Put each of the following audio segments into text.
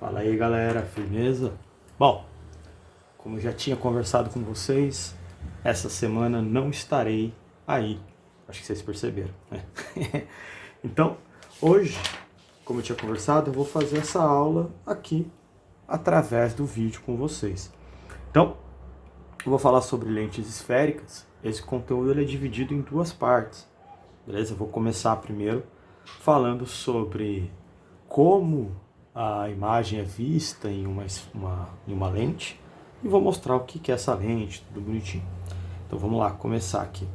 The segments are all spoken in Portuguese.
Fala aí galera, firmeza? Bom, como eu já tinha conversado com vocês, essa semana não estarei aí. Acho que vocês perceberam, né? Então, hoje, como eu tinha conversado, eu vou fazer essa aula aqui através do vídeo com vocês. Então, eu vou falar sobre lentes esféricas. Esse conteúdo ele é dividido em duas partes, beleza? Eu vou começar primeiro falando sobre como a imagem é vista em uma lente e vou mostrar o que é essa lente, tudo bonitinho. Então vamos lá, começar aqui.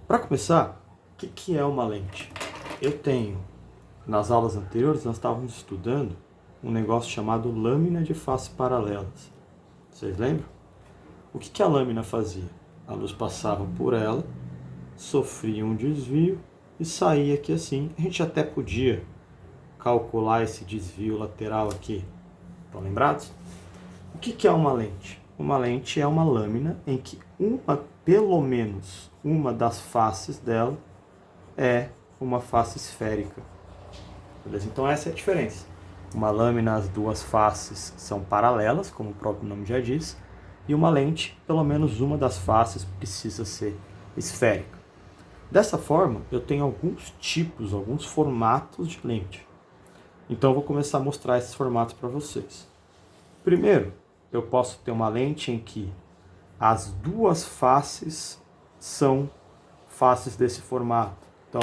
Para começar, o que é uma lente? Eu tenho, nas aulas anteriores, nós estávamos estudando um negócio chamado lâmina de face paralelas. Vocês lembram? O que a lâmina fazia? A luz passava por ela, sofria um desvio e saía aqui assim. A gente até podia calcular esse desvio lateral aqui. Estão lembrados? O que é uma lente? Uma lente é uma lâmina em que pelo menos uma das faces dela é uma face esférica. Beleza? Então essa é a diferença. Uma lâmina, as duas faces são paralelas, como o próprio nome já diz, e uma lente, pelo menos uma das faces precisa ser esférica. Dessa forma, eu tenho alguns tipos, alguns formatos de lente. Então eu vou começar a mostrar esses formatos para vocês. Primeiro, eu posso ter uma lente em que as duas faces são faces desse formato. Então,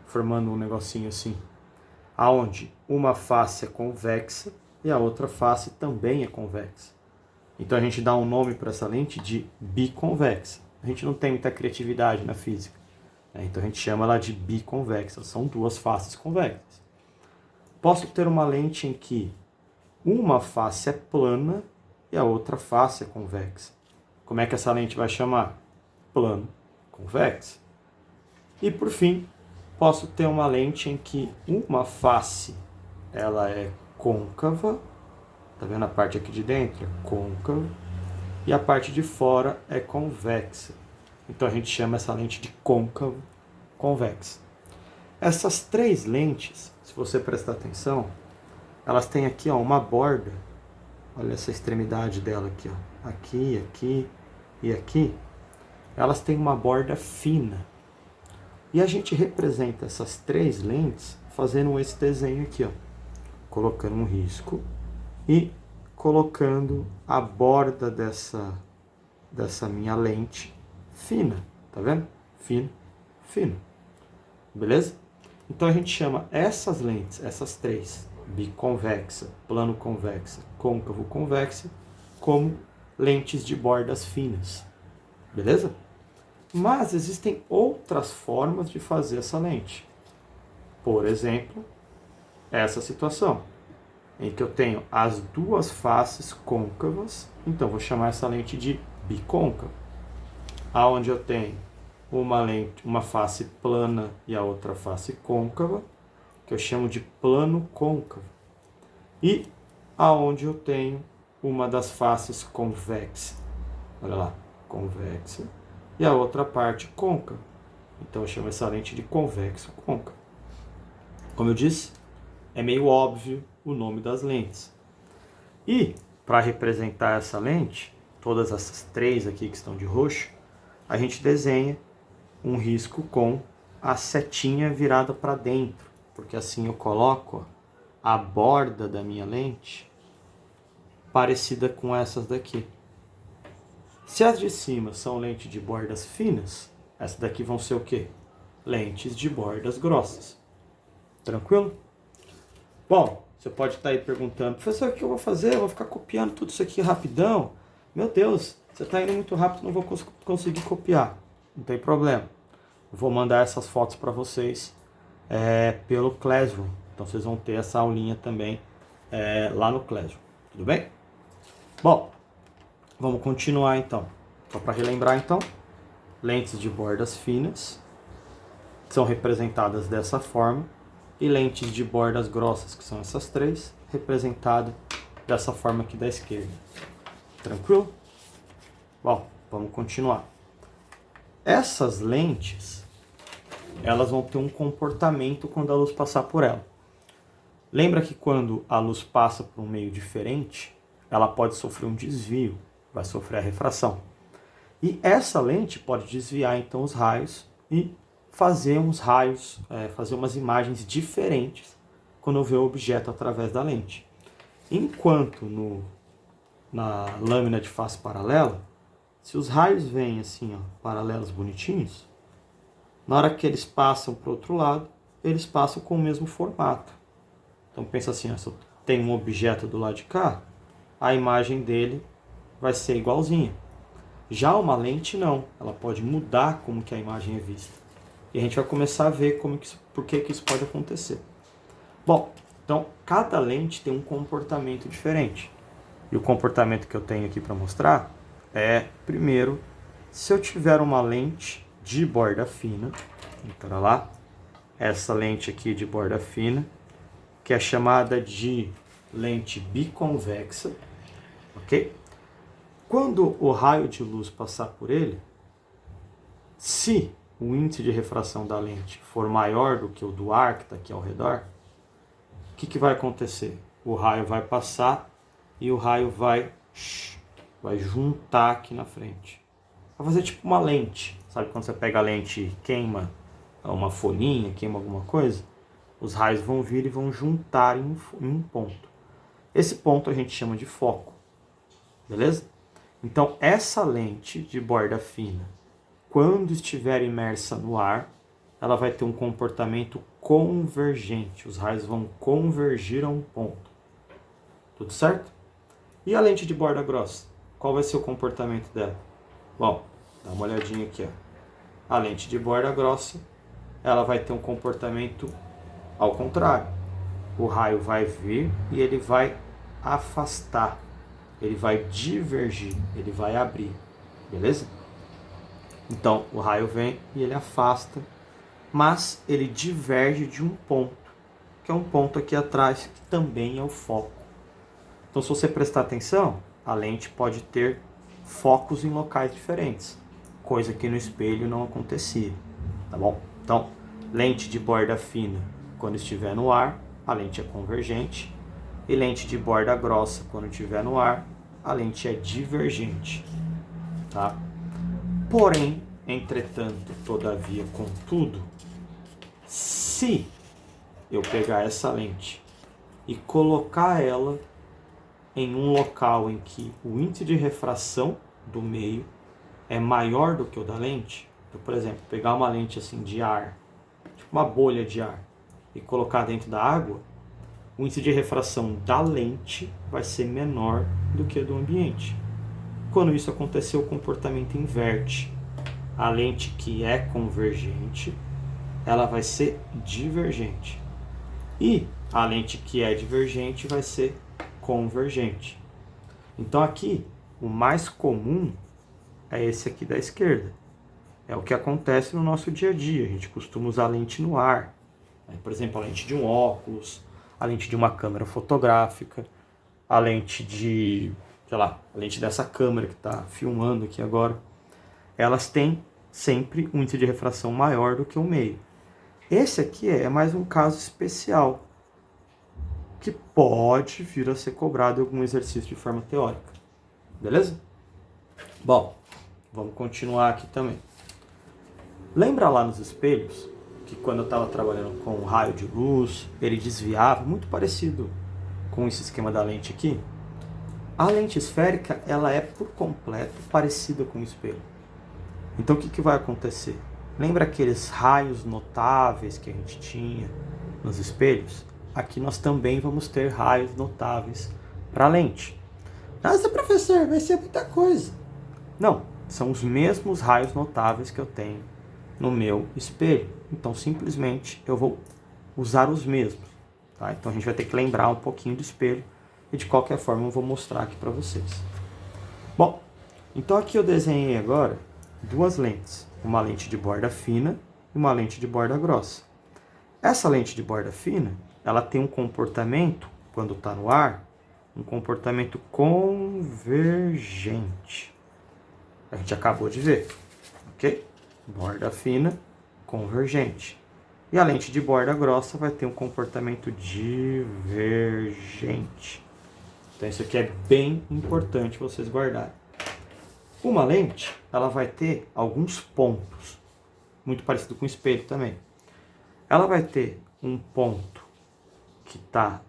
formando um negocinho assim, aonde uma face é convexa e a outra face também é convexa. Então a gente dá um nome para essa lente de biconvexa. A gente não tem muita criatividade na física, né? Então a gente chama ela de biconvexa. São duas faces convexas. Posso ter uma lente em que uma face é plana e a outra face é convexa. Como é que essa lente vai chamar? Plano convexa. E por fim, posso ter uma lente em que uma face ela é côncava, tá vendo a parte aqui de dentro? É côncava. E a parte de fora é convexa. Então a gente chama essa lente de côncavo convexa. Essas três lentes, se você prestar atenção, elas têm aqui ó, uma borda. Olha essa extremidade dela aqui, ó. Aqui, aqui e aqui. Elas têm uma borda fina. E a gente representa essas três lentes fazendo esse desenho aqui, ó. Colocando um risco e colocando a borda dessa minha lente fina. Tá vendo? Fino, fino. Beleza? Então a gente chama essas lentes, essas três, biconvexa, plano convexa, côncavo convexa, como lentes de bordas finas. Beleza? Mas existem outras formas de fazer essa lente. Por exemplo, essa situação, em que eu tenho as duas faces côncavas, então vou chamar essa lente de bicôncava. Aonde eu tenho uma face plana e a outra face côncava, que eu chamo de plano côncavo. E aonde eu tenho uma das faces convexa, olha lá, convexa, e a outra parte côncava. Então eu chamo essa lente de convexo côncavo. Como eu disse, é meio óbvio o nome das lentes. E para representar essa lente, todas essas três aqui que estão de roxo, a gente desenha um risco com a setinha virada para dentro, porque assim eu coloco a borda da minha lente parecida com essas daqui. Se as de cima são lentes de bordas finas, essas daqui vão ser o quê? Lentes de bordas grossas. Tranquilo? Bom, você pode estar aí perguntando, professor, o que eu vou fazer? Eu vou ficar copiando tudo isso aqui rapidão? Meu Deus, você está indo muito rápido, não vou conseguir copiar. Não tem problema. Eu vou mandar essas fotos para vocês pelo Classroom. Então vocês vão ter essa aulinha também lá no Classroom. Tudo bem? Bom, vamos continuar então. Só para relembrar então, lentes de bordas finas são representadas dessa forma e lentes de bordas grossas, que são essas três, representadas dessa forma aqui da esquerda. Tranquilo? Bom, vamos continuar. Essas lentes, elas vão ter um comportamento quando a luz passar por ela. Lembra que quando a luz passa por um meio diferente, ela pode sofrer um desvio, vai sofrer a refração. E essa lente pode desviar então os raios e fazer uns raios, fazer umas imagens diferentes quando eu ver o objeto através da lente. Enquanto na lâmina de face paralela, se os raios vêm assim, ó, paralelos bonitinhos, na hora que eles passam para o outro lado, eles passam com o mesmo formato. Então pensa assim, ó, se eu tenho um objeto do lado de cá, a imagem dele vai ser igualzinha. Já uma lente não, ela pode mudar como que a imagem é vista. E a gente vai começar a ver por que isso pode acontecer. Bom, então cada lente tem um comportamento diferente. E o comportamento que eu tenho aqui para mostrar é, primeiro, se eu tiver uma lente de borda fina, então lá, essa lente aqui de borda fina, que é chamada de lente biconvexa, ok? Quando o raio de luz passar por ele, se o índice de refração da lente for maior do que o do ar que está aqui ao redor, o que vai acontecer? O raio vai passar e o raio vai juntar aqui na frente. Vai fazer tipo uma lente. Sabe quando você pega a lente e queima uma folhinha, queima alguma coisa? Os raios vão vir e vão juntar em um ponto. Esse ponto a gente chama de foco. Beleza? Então, essa lente de borda fina, quando estiver imersa no ar, ela vai ter um comportamento convergente. Os raios vão convergir a um ponto. Tudo certo? E a lente de borda grossa? Qual vai ser o comportamento dela? Bom, dá uma olhadinha aqui, ó. A lente de borda grossa, ela vai ter um comportamento ao contrário. O raio vai vir e ele vai afastar. Ele vai divergir, ele vai abrir. Beleza? Então, o raio vem e ele afasta, mas ele diverge de um ponto, que é um ponto aqui atrás, que também é o foco. Então, se você prestar atenção, a lente pode ter focos em locais diferentes, coisa que no espelho não acontecia, tá bom? Então, lente de borda fina, quando estiver no ar, a lente é convergente, e lente de borda grossa, quando estiver no ar, a lente é divergente, tá? Porém, entretanto, todavia, contudo, se eu pegar essa lente e colocar ela em um local em que o índice de refração do meio é maior do que o da lente, então, por exemplo, pegar uma lente assim de ar, tipo uma bolha de ar, e colocar dentro da água, o índice de refração da lente vai ser menor do que do ambiente. Quando isso acontecer, o comportamento inverte. A lente que é convergente, ela vai ser divergente. E a lente que é divergente vai ser convergente. Então aqui, o mais comum é esse aqui da esquerda. É o que acontece no nosso dia a dia. A gente costuma usar lente no ar. Por exemplo, a lente de um óculos, a lente de uma câmera fotográfica, a lente de, sei lá, a lente dessa câmera que está filmando aqui agora. Elas têm sempre um índice de refração maior do que o meio. Esse aqui é mais um caso especial, que pode vir a ser cobrado em algum exercício de forma teórica. Beleza? Bom, vamos continuar aqui também. Lembra lá nos espelhos que quando eu estava trabalhando com o raio de luz, ele desviava, muito parecido com esse esquema da lente aqui? A lente esférica, ela é por completo parecida com o espelho. Então o que vai acontecer? Lembra aqueles raios notáveis que a gente tinha nos espelhos? Aqui nós também vamos ter raios notáveis para a lente. Nossa, professor, vai ser muita coisa. Não, são os mesmos raios notáveis que eu tenho no meu espelho. Então simplesmente eu vou usar os mesmos. Tá? Então a gente vai ter que lembrar um pouquinho do espelho e de qualquer forma eu vou mostrar aqui para vocês. Bom, então aqui eu desenhei agora duas lentes, uma lente de borda fina e uma lente de borda grossa. Essa lente de borda fina, ela tem um comportamento, quando está no ar, um comportamento convergente. A gente acabou de ver, ok? Borda fina, convergente. E a lente de borda grossa vai ter um comportamento divergente. Então isso aqui é bem importante vocês guardarem. Uma lente, ela vai ter alguns pontos, muito parecido com o espelho também. Ela vai ter um ponto que está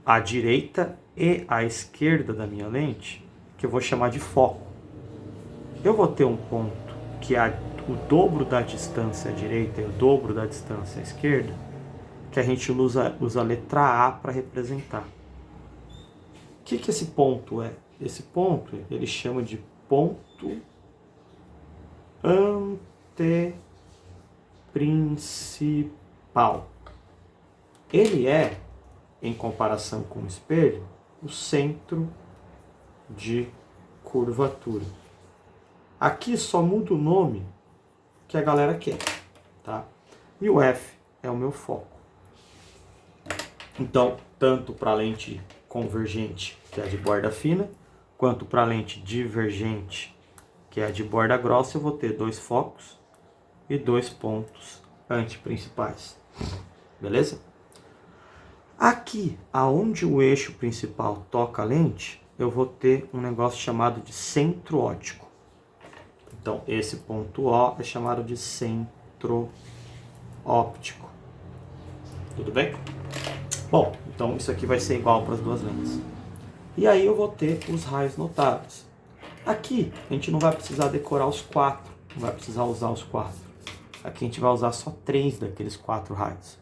à direita e à esquerda da minha lente, que eu vou chamar de foco. Eu vou ter um ponto que é o dobro da distância à direita e o dobro da distância à esquerda, que a gente usa a letra A para representar. O que esse ponto é? Esse ponto ele chama de ponto anteprincipal. Ele é, em comparação com o espelho, o centro de curvatura. Aqui só muda o nome que a galera quer, tá? E o F é o meu foco. Então, tanto para a lente convergente, que é a de borda fina, quanto para a lente divergente, que é a de borda grossa, eu vou ter 2 focos e 2 pontos anteprincipais. Beleza? Aqui, aonde o eixo principal toca a lente, eu vou ter um negócio chamado de centro óptico. Então, esse ponto O é chamado de centro óptico. Tudo bem? Bom, então isso aqui vai ser igual para as duas lentes. E aí eu vou ter os raios notáveis. Aqui, a gente não vai precisar decorar os 4, não vai precisar usar os 4. Aqui a gente vai usar só 3 daqueles 4 raios.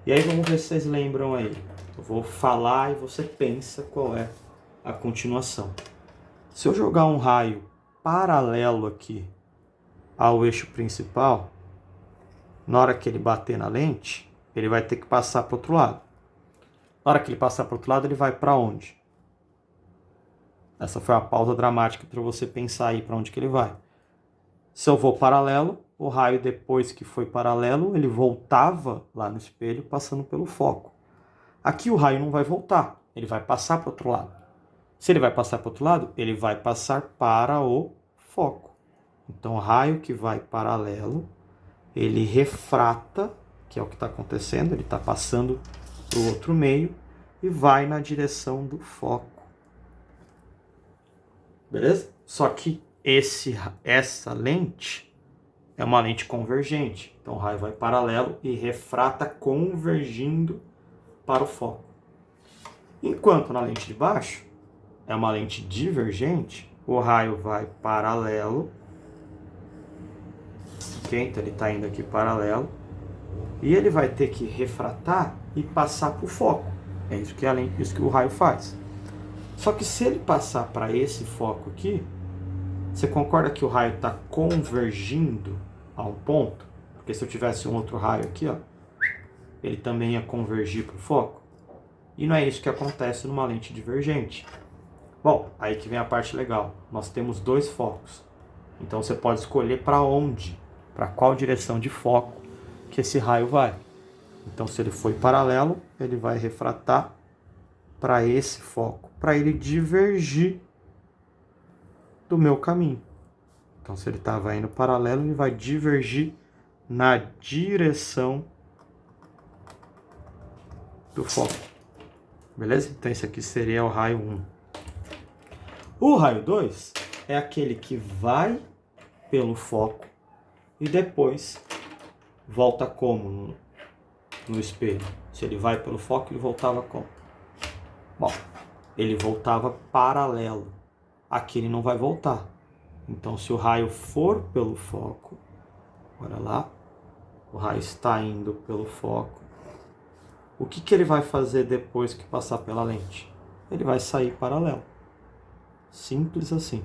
E aí vamos ver se vocês lembram aí. Eu vou falar e você pensa qual é a continuação. Se eu jogar um raio paralelo aqui ao eixo principal, na hora que ele bater na lente, ele vai ter que passar para o outro lado. Na hora que ele passar para o outro lado, ele vai para onde? Essa foi a pausa dramática para você pensar aí para onde que ele vai. Se eu vou paralelo, o raio depois que foi paralelo, ele voltava lá no espelho passando pelo foco. Aqui o raio não vai voltar, ele vai passar para o outro lado. Se ele vai passar para o outro lado, ele vai passar para o foco. Então o raio que vai paralelo, ele refrata, que é o que está acontecendo, ele está passando para o outro meio e vai na direção do foco. Beleza? Só que essa lente é uma lente convergente. Então o raio vai paralelo e refrata convergindo para o foco. Enquanto na lente de baixo é uma lente divergente, o raio vai paralelo. Ok? Então ele está indo aqui paralelo. E ele vai ter que refratar e passar para o foco. É isso que o raio faz. Só que se ele passar para esse foco aqui, você concorda que o raio está convergindo a um ponto? Porque se eu tivesse um outro raio aqui, ó, ele também ia convergir para o foco. E não é isso que acontece numa lente divergente. Bom, aí que vem a parte legal. Nós temos 2 focos. Então você pode escolher para onde, para qual direção de foco que esse raio vai. Então se ele foi paralelo, ele vai refratar para esse foco, para ele divergir do meu caminho. Então se ele estava indo paralelo, ele vai divergir na direção do foco. Beleza? Então esse aqui seria o raio 1. O raio 2 é aquele que vai pelo foco e depois volta como no espelho. Se ele vai pelo foco, ele voltava como? Bom, ele voltava paralelo. Aqui ele não vai voltar. Então, se o raio for pelo foco, olha lá, o raio está indo pelo foco. O que ele vai fazer depois que passar pela lente? Ele vai sair paralelo. Simples assim.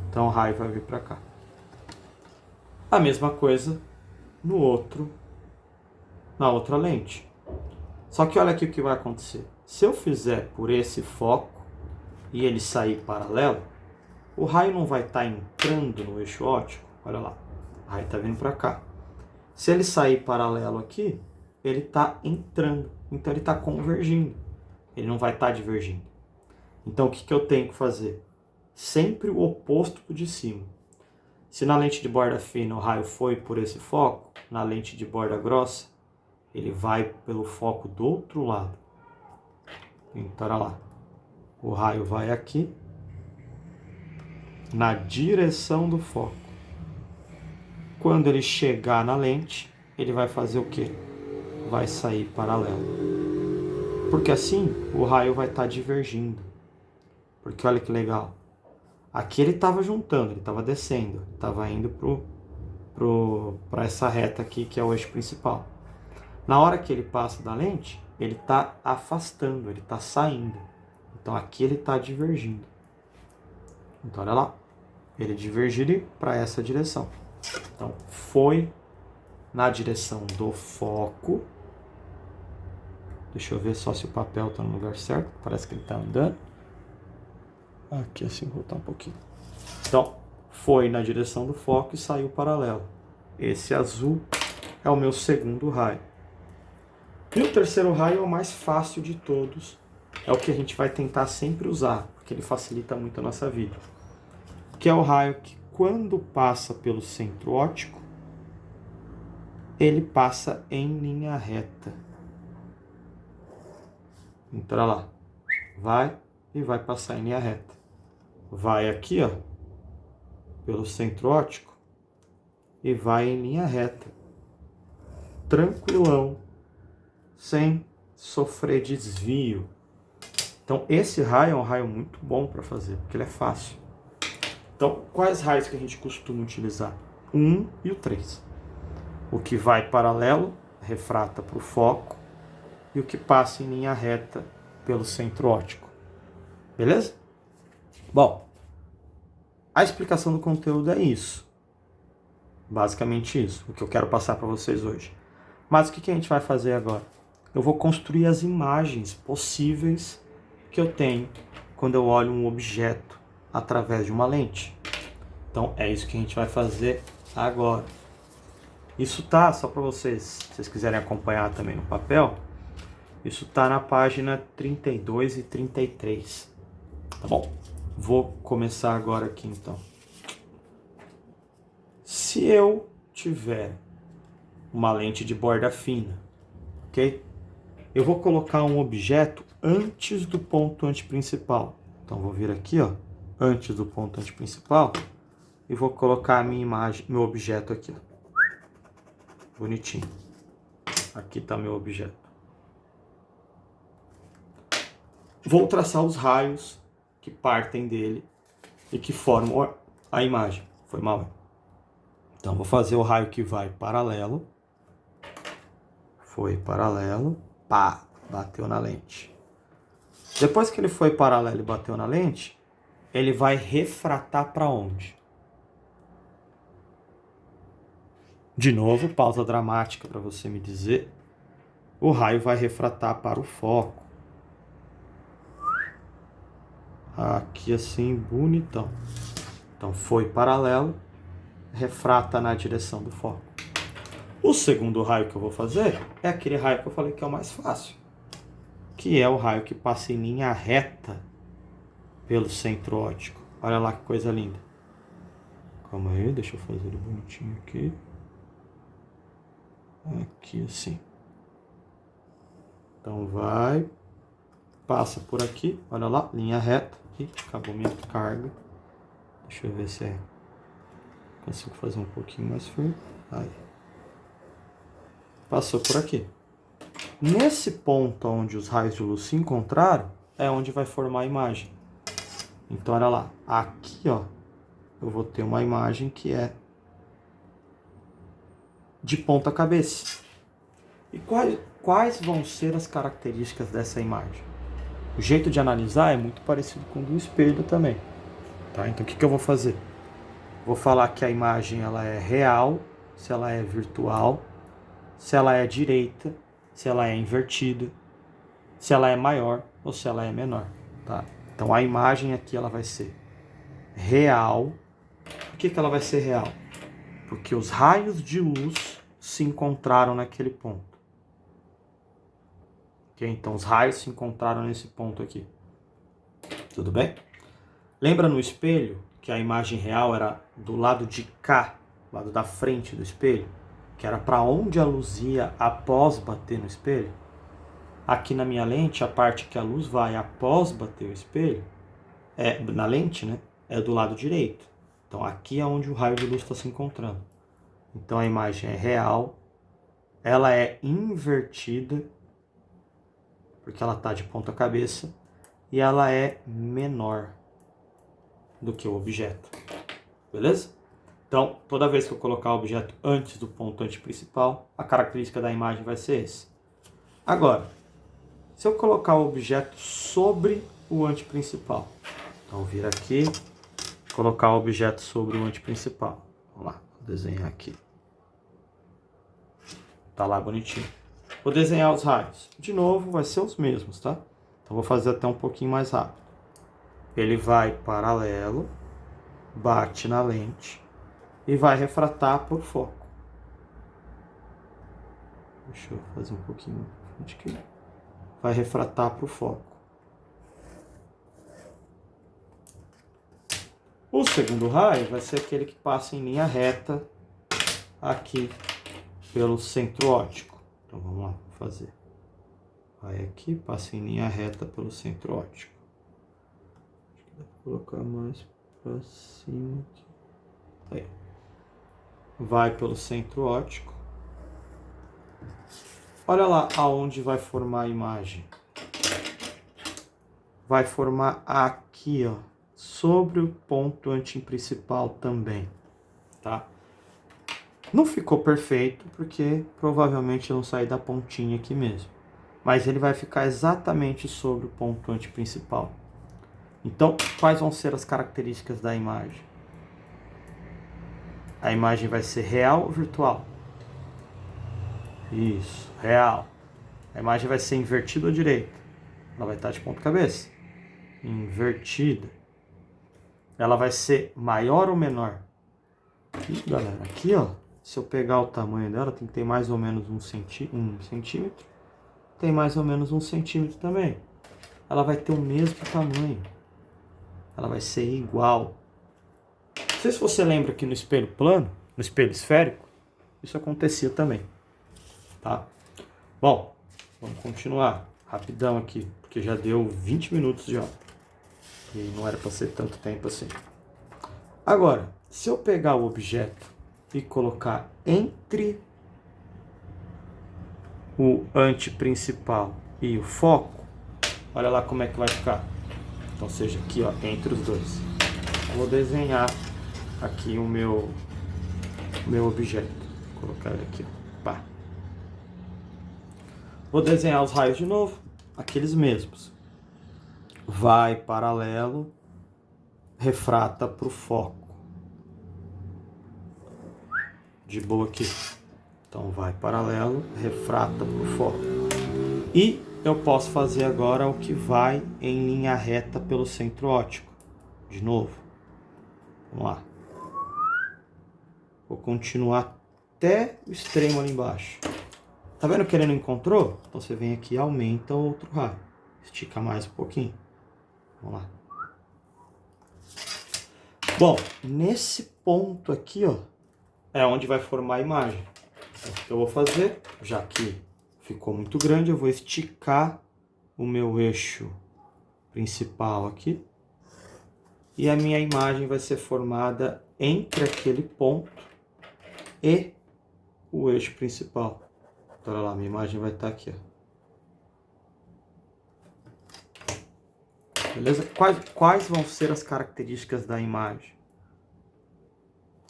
Então o raio vai vir para cá. A mesma coisa na outra lente. Só que olha aqui o que vai acontecer. Se eu fizer por esse foco e ele sair paralelo, o raio não vai estar entrando no eixo óptico. Olha lá, o raio está vindo para cá. Se ele sair paralelo aqui, ele está entrando. Então ele está convergindo. Ele não vai estar divergindo. Então o que eu tenho que fazer? Sempre o oposto do de cima. Se na lente de borda fina o raio foi por esse foco, na lente de borda grossa, ele vai pelo foco do outro lado. Então, olha lá. O raio vai aqui, na direção do foco. Quando ele chegar na lente, ele vai fazer o quê? Vai sair paralelo. Porque assim, o raio vai estar divergindo. Porque olha que legal. Aqui ele estava juntando, ele estava descendo, estava indo para essa reta aqui, que é o eixo principal. Na hora que ele passa da lente, ele está afastando, ele está saindo. Então aqui ele está divergindo. Então olha lá, ele divergiu para essa direção. Então foi na direção do foco. Deixa eu ver só se o papel está no lugar certo. Parece que ele está andando. Aqui assim, vou voltar um pouquinho. Então, foi na direção do foco e saiu paralelo. Esse azul é o meu segundo raio. E o terceiro raio é o mais fácil de todos. É o que a gente vai tentar sempre usar, porque ele facilita muito a nossa vida. Que é o raio que, quando passa pelo centro óptico, ele passa em linha reta. Então, olha lá. Vai e vai passar em linha reta. Vai aqui, ó, pelo centro óptico e vai em linha reta. Tranquilão, sem sofrer desvio. Então, esse raio é um raio muito bom para fazer, porque ele é fácil. Então, quais raios que a gente costuma utilizar? O 1 e o 3. O que vai paralelo, refrata para o foco, e o que passa em linha reta pelo centro óptico. Beleza? Bom, a explicação do conteúdo é isso. Basicamente isso, o que eu quero passar para vocês hoje. Mas o que a gente vai fazer agora? Eu vou construir as imagens possíveis que eu tenho quando eu olho um objeto através de uma lente. Então é isso que a gente vai fazer agora. Isso tá, só para vocês, se vocês quiserem acompanhar também no papel, isso tá na página 32 e 33. Tá bom? Vou começar agora aqui então. Se eu tiver uma lente de borda fina, ok? Eu vou colocar um objeto antes do ponto antiprincipal. Então vou vir aqui, ó, antes do ponto antiprincipal e vou colocar a minha imagem, meu objeto aqui, ó. Bonitinho. Aqui está meu objeto. Vou traçar os raios que partem dele e que formam a imagem. Foi mal? Então, vou fazer o raio que vai paralelo. Foi paralelo. Pá! Bateu na lente. Depois que ele foi paralelo e bateu na lente, ele vai refratar para onde? De novo, pausa dramática para você me dizer. O raio vai refratar para o foco. Aqui assim, bonitão. Então foi paralelo, refrata na direção do foco. O segundo raio que eu vou fazer é aquele raio que eu falei que é o mais fácil, que é o raio que passa em linha reta pelo centro óptico. Olha lá que coisa linda. Calma aí, deixa eu fazer ele bonitinho aqui. Aqui assim. Então vai, passa por aqui, olha lá, linha reta. Ih, acabou minha carga. Deixa eu ver se consigo fazer um pouquinho mais firme. Aí. Passou por aqui. Nesse ponto onde os raios de luz se encontraram, é onde vai formar a imagem. Então, olha lá. Aqui, ó, eu vou ter uma imagem que é de ponta cabeça. E quais vão ser as características dessa imagem? O jeito de analisar é muito parecido com o do espelho também. Tá? Então, o que eu vou fazer? Vou falar que a imagem ela é real, se ela é virtual, se ela é direita, se ela é invertida, se ela é maior ou se ela é menor. Tá? Então, a imagem aqui ela vai ser real. Por que ela vai ser real? Porque os raios de luz se encontraram naquele ponto. Okay? Então, os raios se encontraram nesse ponto aqui. Tudo bem? Lembra no espelho que a imagem real era do lado de cá, lado da frente do espelho, que era para onde a luz ia após bater no espelho? Aqui na minha lente, a parte que a luz vai após bater o espelho, na lente, né, é do lado direito. Então aqui é onde o raio de luz está se encontrando. Então a imagem é real, ela é invertida, porque ela está de ponta cabeça, e ela é menor do que o objeto. Beleza? Então, toda vez que eu colocar o objeto antes do ponto antiprincipal, a característica da imagem vai ser esse. Agora, se eu colocar o objeto sobre o antiprincipal, então vir aqui, colocar o objeto sobre o antiprincipal. Vamos lá, vou desenhar aqui. Tá lá bonitinho. Vou desenhar os raios. De novo, vai ser os mesmos, tá? Então, vou fazer até um pouquinho mais rápido. Ele vai paralelo, bate na lente e vai refratar por foco. Deixa eu fazer um pouquinho aqui. Vai refratar por foco. O segundo raio vai ser aquele que passa em linha reta aqui pelo centro óptico. Então vamos lá, vou fazer. Vai aqui, passa em linha reta pelo centro óptico. Acho que dá pra colocar mais pra cima aqui. Aí. Vai pelo centro óptico. Olha lá aonde vai formar a imagem. Vai formar aqui, ó, sobre o ponto antiprincipal também, tá? Não ficou perfeito, porque provavelmente eu não saí da pontinha aqui mesmo. Mas ele vai ficar exatamente sobre o ponto antiprincipal. Então, quais vão ser as características da imagem? A imagem vai ser real ou virtual? Isso, real. A imagem vai ser invertida ou direita? Ela vai estar de ponta cabeça. Invertida. Ela vai ser maior ou menor? E, galera, aqui, ó, se eu pegar o tamanho dela, tem que ter mais ou menos um centímetro. Tem mais ou menos 1 centímetro também. Ela vai ter o mesmo tamanho. Ela vai ser igual. Não sei se você lembra que no espelho plano, no espelho esférico, isso acontecia também. Tá? Bom, vamos continuar rapidão aqui, porque já deu 20 minutos já. E não era para ser tanto tempo assim. Agora, se eu pegar o objeto e colocar entre o antiprincipal e o foco, olha lá como é que vai ficar. Então seja aqui, ó, entre os dois. Eu vou desenhar aqui o meu objeto. Vou colocar ele aqui, ó. Pá. Vou desenhar os raios de novo, aqueles mesmos. Vai paralelo, refrata para o foco. De boa aqui. Então vai paralelo, refrata para o foco. E eu posso fazer agora o que vai em linha reta pelo centro óptico. De novo. Vamos lá. Vou continuar até o extremo ali embaixo. Tá vendo que ele não encontrou? Então você vem aqui e aumenta outro raio. Estica mais um pouquinho. Vamos lá. Bom, nesse ponto aqui, ó, é onde vai formar a imagem. Então, o que eu vou fazer? Já que ficou muito grande, eu vou esticar o meu eixo principal aqui. E a minha imagem vai ser formada entre aquele ponto e o eixo principal. Então, olha lá, minha imagem vai estar aqui, ó. Beleza? Quais vão ser as características da imagem?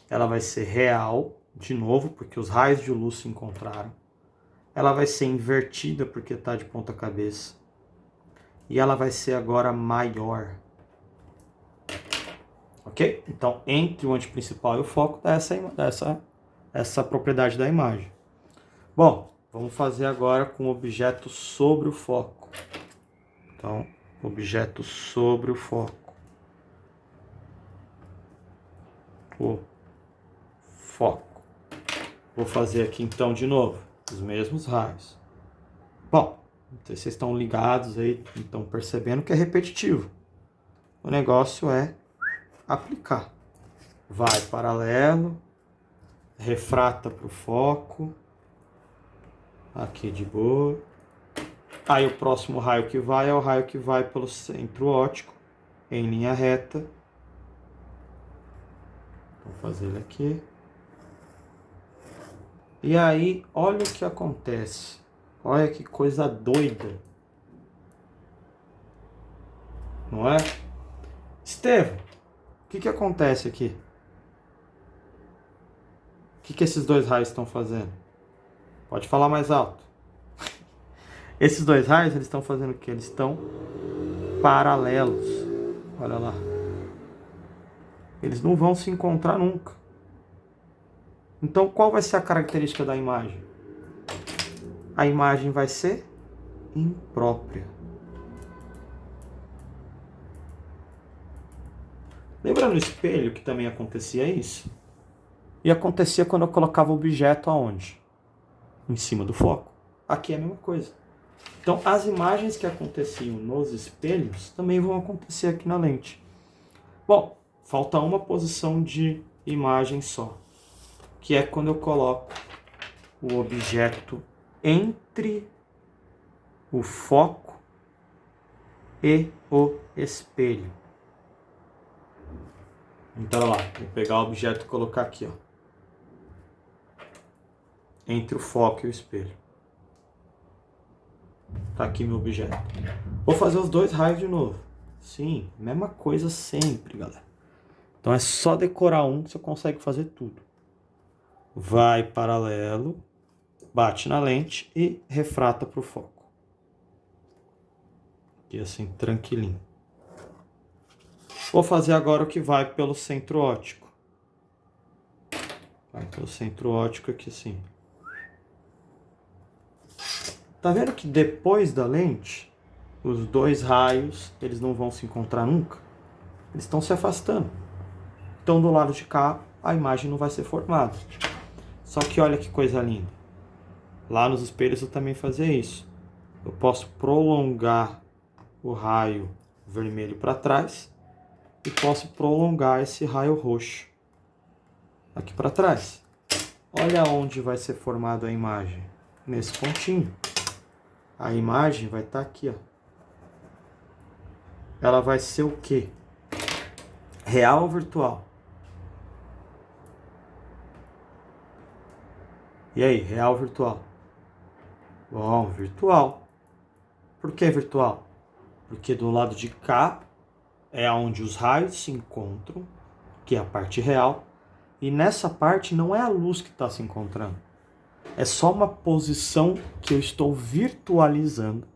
Ela vai ser real, de novo, porque os raios de luz se encontraram. Ela vai ser invertida, porque está de ponta cabeça. E ela vai ser agora maior. Ok? Então, entre o antiprincipal e o foco, dá essa propriedade da imagem. Bom, vamos fazer agora com o objeto sobre o foco. Então, objeto sobre o foco. O foco. Vou fazer aqui então de novo os mesmos raios. Bom, não sei se vocês estão ligados aí, estão percebendo que é repetitivo. O negócio é aplicar. Vai paralelo, refrata para o foco, aqui de boa. Aí o próximo raio que vai é o raio que vai pelo centro óptico, em linha reta. Vou fazer ele aqui. E aí, olha o que acontece. Olha que coisa doida. Não é? Estevão, o que acontece aqui? O que esses dois raios estão fazendo? Pode falar mais alto. Esses dois raios, eles estão fazendo o quê? Eles estão paralelos. Olha lá. Eles não vão se encontrar nunca. Então, qual vai ser a característica da imagem? A imagem vai ser imprópria. Lembra no espelho que também acontecia isso? E acontecia quando eu colocava o objeto aonde? Em cima do foco. Aqui é a mesma coisa. Então, as imagens que aconteciam nos espelhos também vão acontecer aqui na lente. Bom, falta uma posição de imagem só, que é quando eu coloco o objeto entre o foco e o espelho. Então, olha lá, vou pegar o objeto e colocar aqui, ó, entre o foco e o espelho. Tá aqui meu objeto. Vou fazer os dois raios de novo. Sim, mesma coisa sempre, galera. Então é só decorar um que você consegue fazer tudo. Vai paralelo, bate na lente e refrata para o foco. E assim, tranquilinho. Vou fazer agora o que vai pelo centro óptico. Vai pelo centro óptico aqui assim. Tá vendo que depois da lente, os dois raios, eles não vão se encontrar nunca? Eles estão se afastando. Então do lado de cá, a imagem não vai ser formada. Só que olha que coisa linda. Lá nos espelhos eu também fazia isso. Eu posso prolongar o raio vermelho para trás e posso prolongar esse raio roxo aqui para trás. Olha onde vai ser formada a imagem. Nesse pontinho. A imagem vai estar aqui, ó. Ela vai ser o quê? Real ou virtual? E aí, real ou virtual? Bom, virtual. Por que virtual? Porque do lado de cá é onde os raios se encontram, que é a parte real, e nessa parte não é a luz que está se encontrando. É só uma posição que eu estou virtualizando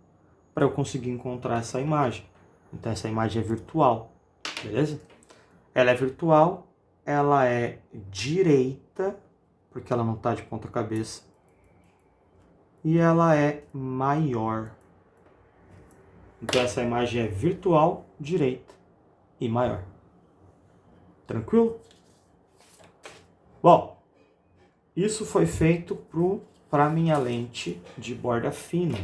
para eu conseguir encontrar essa imagem. Então essa imagem é virtual, beleza? Ela é virtual, ela é direita, porque ela não está de ponta cabeça, e ela é maior. Então essa imagem é virtual, direita e maior. Tranquilo? Bom, isso foi feito para a minha lente de borda fina.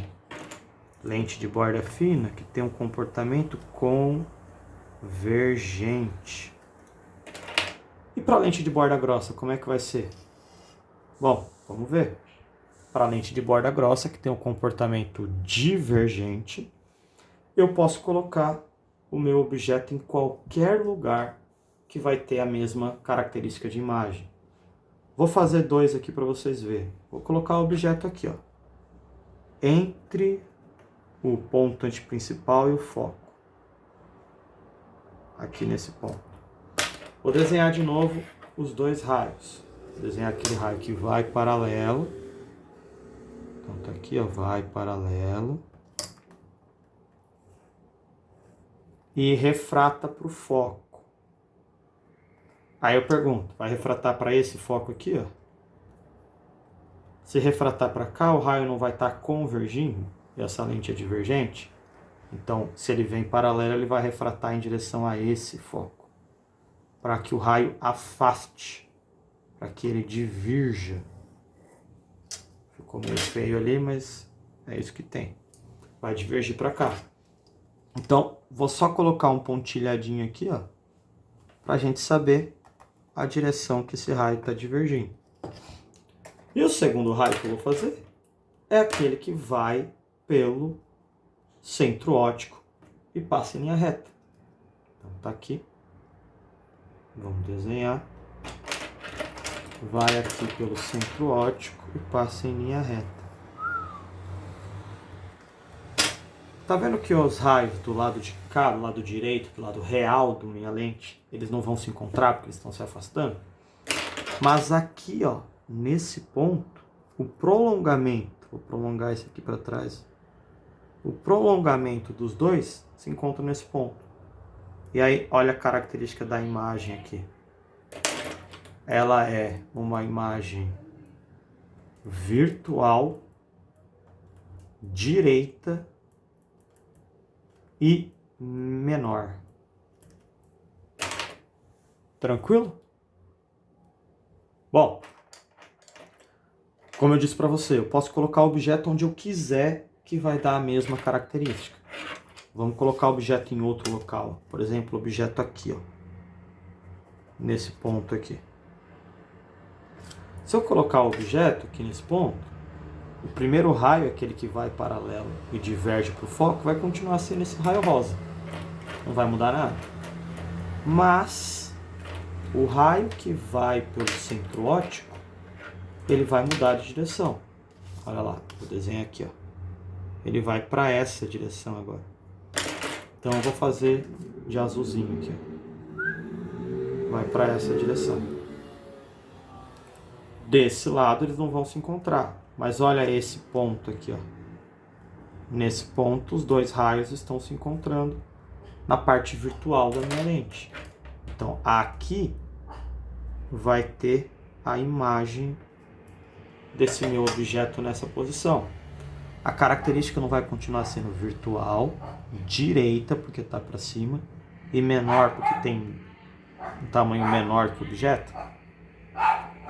Lente de borda fina que tem um comportamento convergente. E para a lente de borda grossa, como é que vai ser? Bom, vamos ver. Para a lente de borda grossa, que tem um comportamento divergente, eu posso colocar o meu objeto em qualquer lugar que vai ter a mesma característica de imagem. Vou fazer dois aqui para vocês verem. Vou colocar o objeto aqui, ó, entre o ponto antiprincipal e o foco. Aqui nesse ponto. Vou desenhar de novo os dois raios. Vou desenhar aquele raio que vai paralelo. Então tá aqui, ó, vai paralelo. E refrata para o foco. Aí eu pergunto, vai refratar para esse foco aqui, ó? Se refratar para cá, o raio não vai estar convergindo, e essa lente é divergente. Então, se ele vem paralelo, ele vai refratar em direção a esse foco, para que o raio afaste, para que ele divirja. Ficou meio feio ali, mas é isso que tem. Vai divergir para cá. Então, vou só colocar um pontilhadinho aqui, ó, para a gente saber a direção que esse raio está divergindo. E o segundo raio que eu vou fazer é aquele que vai pelo centro óptico e passa em linha reta. Então tá aqui. Vamos desenhar. Vai aqui pelo centro óptico e passa em linha reta. Tá vendo que os raios do lado de cá, do lado direito, do lado real da minha lente, eles não vão se encontrar porque eles estão se afastando? Mas aqui, ó, nesse ponto, o prolongamento, vou prolongar esse aqui para trás, o prolongamento dos dois se encontra nesse ponto. E aí, olha a característica da imagem aqui. Ela é uma imagem virtual, direita e menor. Tranquilo? Bom, como eu disse para você, eu posso colocar o objeto onde eu quiser que vai dar a mesma característica. Vamos colocar o objeto em outro local. Por exemplo, o objeto aqui, ó, nesse ponto aqui. Se eu colocar o objeto aqui nesse ponto, o primeiro raio, aquele que vai paralelo e diverge para o foco, vai continuar sendo esse raio rosa. Não vai mudar nada. Mas o raio que vai pelo centro óptico, ele vai mudar de direção. Olha lá, vou desenhar aqui, ó. Ele vai para essa direção agora. Então eu vou fazer de azulzinho aqui, ó. Vai para essa direção. Desse lado eles não vão se encontrar. Mas olha esse ponto aqui, ó. Nesse ponto os dois raios estão se encontrando na parte virtual da minha lente. Então aqui vai ter a imagem desse meu objeto nessa posição. A característica não vai continuar sendo virtual, direita porque está para cima e menor porque tem um tamanho menor que o objeto.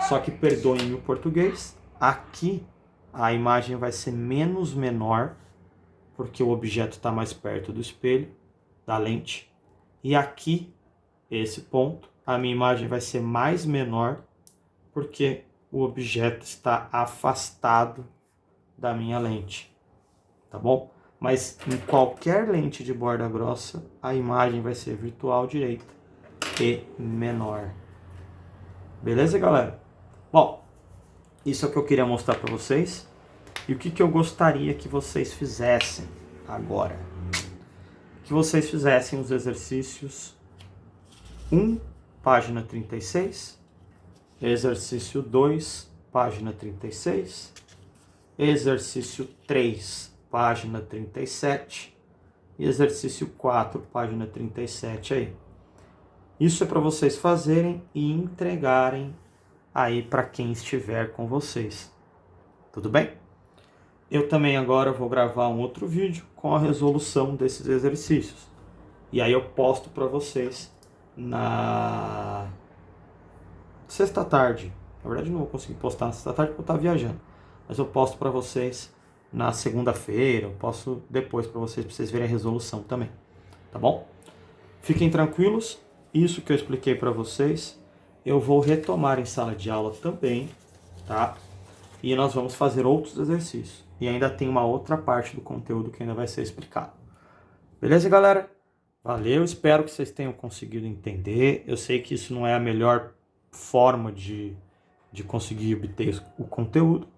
Só que perdoem o português, aqui a imagem vai ser menos menor porque o objeto está mais perto do espelho, da lente. E aqui, esse ponto, a minha imagem vai ser mais menor porque o objeto está afastado da minha lente. Tá bom? Mas em qualquer lente de borda grossa, a imagem vai ser virtual direita e menor. Beleza, galera? Bom, isso é o que eu queria mostrar para vocês. E o que eu gostaria que vocês fizessem agora? Que vocês fizessem os exercícios 1, página 36, exercício 2, página 36, exercício 3, página 37 e exercício 4, página 37 aí. Isso é para vocês fazerem e entregarem aí para quem estiver com vocês. Tudo bem? Eu também agora vou gravar um outro vídeo com a resolução desses exercícios. E aí eu posto para vocês na sexta-tarde. Na verdade não vou conseguir postar na sexta-tarde porque eu estou viajando. Mas eu posto para vocês na segunda-feira. Eu posto depois para vocês verem a resolução também. Tá bom? Fiquem tranquilos. Isso que eu expliquei para vocês, eu vou retomar em sala de aula também, tá? E nós vamos fazer outros exercícios. E ainda tem uma outra parte do conteúdo que ainda vai ser explicado. Beleza, galera? Valeu, espero que vocês tenham conseguido entender. Eu sei que isso não é a melhor forma de conseguir obter o conteúdo,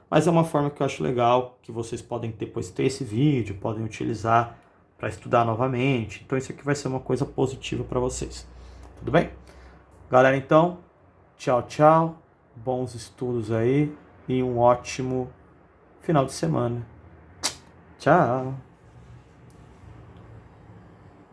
mas é uma forma que eu acho legal, que vocês podem depois ter esse vídeo, podem utilizar para estudar novamente. Então isso aqui vai ser uma coisa positiva para vocês. Tudo bem? Galera, então, tchau, tchau. Bons estudos aí e um ótimo final de semana. Tchau!